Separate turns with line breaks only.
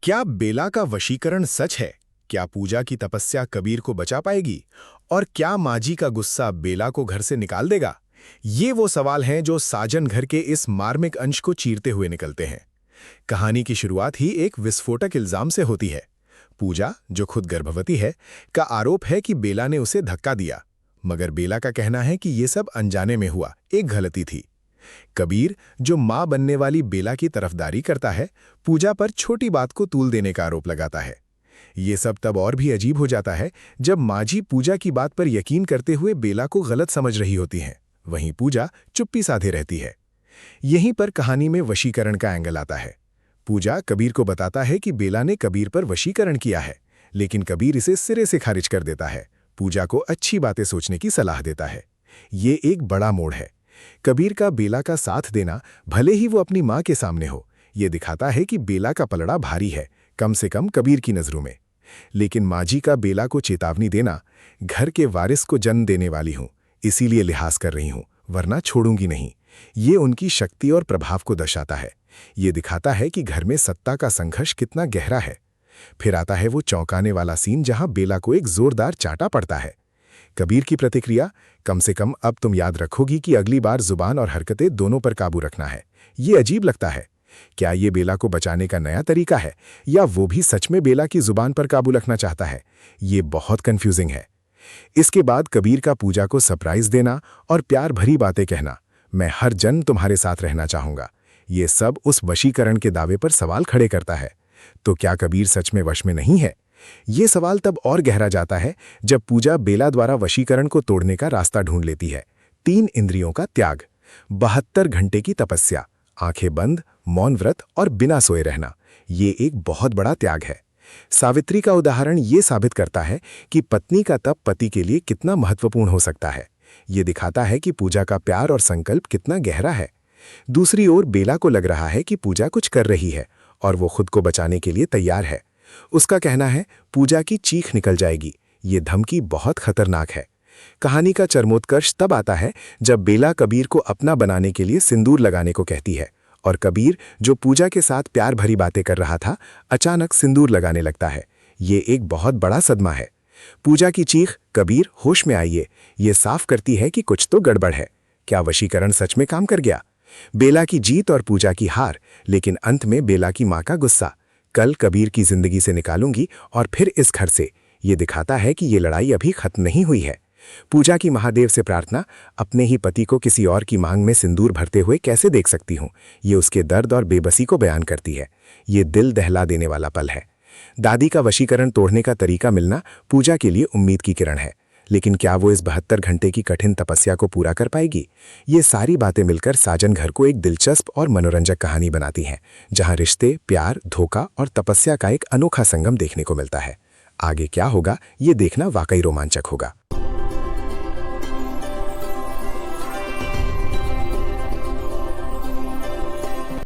क्या बेला का वशीकरण सच है? क्या पूजा की तपस्या कबीर को बचा पाएगी? और क्या माजी का गुस्सा बेला को घर से निकाल देगा? ये वो सवाल हैं जो साजन घर के इस मार्मिक अंश को चीरते हुए निकलते हैं। कहानी की शुरुआत ही एक विस्फोटक इल्जाम से होती है। पूजा, जो खुद गर्भवती है, का आरोप है कि बेला ने उसे धक्का दिया, मगर बेला का कहना है कि ये सब अनजाने में हुआ, एक गलती थी। कबीर, जो मां बनने वाली बेला की तरफदारी करता है, पूजा पर छोटी बात को तूल देने का आरोप लगाता है। ये सब तब और भी अजीब हो जाता है जब माजी पूजा की बात पर यकीन करते हुए बेला को गलत समझ रही होती हैं, वहीं पूजा चुप्पी साधे रहती है। यहीं पर कहानी में वशीकरण का एंगल आता है। पूजा कबीर को बताता है कि बेला ने कबीर पर वशीकरण किया है, लेकिन कबीर इसे सिरे से खारिज कर देता है। पूजा को अच्छी बातें सोचने की सलाह देता है। ये एक बड़ा मोड़ है। कबीर का बेला का साथ देना, भले ही वो अपनी मां के सामने हो, ये दिखाता है कि बेला का पलड़ा भारी है, कम से कम कबीर की नजरों में। लेकिन माजी का बेला को चेतावनी देना, घर के वारिस को जन्म देने वाली हूं, इसीलिए लिहाज कर रही हूं, वरना छोड़ूंगी नहीं, ये उनकी शक्ति और प्रभाव को दर्शाता है। ये दिखाता है कि घर में सत्ता का संघर्ष कितना गहरा है। फिर आता है वो चौंकाने वाला सीन जहां बेला को एक जोरदार चाटा पड़ता है। कबीर की प्रतिक्रिया, कम से कम अब तुम याद रखोगी कि अगली बार जुबान और हरकतें दोनों पर काबू रखना है। ये अजीब लगता है। क्या ये बेला को बचाने का नया तरीका है, या वो भी सच में बेला की जुबान पर काबू रखना चाहता है? ये बहुत कंफ्यूजिंग है। इसके बाद कबीर का पूजा को सरप्राइज देना और प्यार भरी बातें कहना, मैं हर जन्म तुम्हारे साथ रहना चाहूंगा, ये सब उस वशीकरण के दावे पर सवाल खड़े करता है। तो क्या कबीर सच में वश में नहीं है? ये सवाल तब और गहरा जाता है जब पूजा बेला द्वारा वशीकरण को तोड़ने का रास्ता ढूंढ लेती है। 3 इंद्रियों का त्याग, 72 घंटे की तपस्या, आंखें बंद, मौन व्रत और बिना सोए रहना, ये एक बहुत बड़ा त्याग है। सावित्री का उदाहरण ये साबित करता है कि पत्नी का तप पति के लिए कितना महत्वपूर्ण हो सकता है। ये दिखाता है कि पूजा का प्यार और संकल्प कितना गहरा है। दूसरी ओर बेला को लग रहा है कि पूजा कुछ कर रही है और वो खुद को बचाने के लिए तैयार है। उसका कहना है, पूजा की चीख निकल जाएगी, ये धमकी बहुत खतरनाक है। कहानी का चरमोत्कर्ष तब आता है जब बेला कबीर को अपना बनाने के लिए सिंदूर लगाने को कहती है, और कबीर, जो पूजा के साथ प्यार भरी बातें कर रहा था, अचानक सिंदूर लगाने लगता है। ये एक बहुत बड़ा सदमा है। पूजा की चीख, कबीर होश में आइए, ये साफ करती है कि कुछ तो गड़बड़ है। क्या वशीकरण सच में काम कर गया? बेला की जीत और पूजा की हार, लेकिन अंत में बेला की मां का गुस्सा, कल कबीर की जिंदगी से निकालूंगी और फिर इस घर से, ये दिखाता है कि ये लड़ाई अभी खत्म नहीं हुई है। पूजा की महादेव से प्रार्थना, अपने ही पति को किसी और की मांग में सिंदूर भरते हुए कैसे देख सकती हूँ, ये उसके दर्द और बेबसी को बयान करती है। ये दिल दहला देने वाला पल है। दादी का वशीकरण तोड़ने का तरीका मिलना पूजा के लिए उम्मीद की किरण है, लेकिन क्या वो इस 72 घंटे की कठिन तपस्या को पूरा कर पाएगी? ये सारी बातें मिलकर साजन घर को एक दिलचस्प और मनोरंजक कहानी बनाती हैं, जहां रिश्ते, प्यार, धोखा और तपस्या का एक अनोखा संगम देखने को मिलता है। आगे क्या होगा, ये देखना वाकई रोमांचक होगा।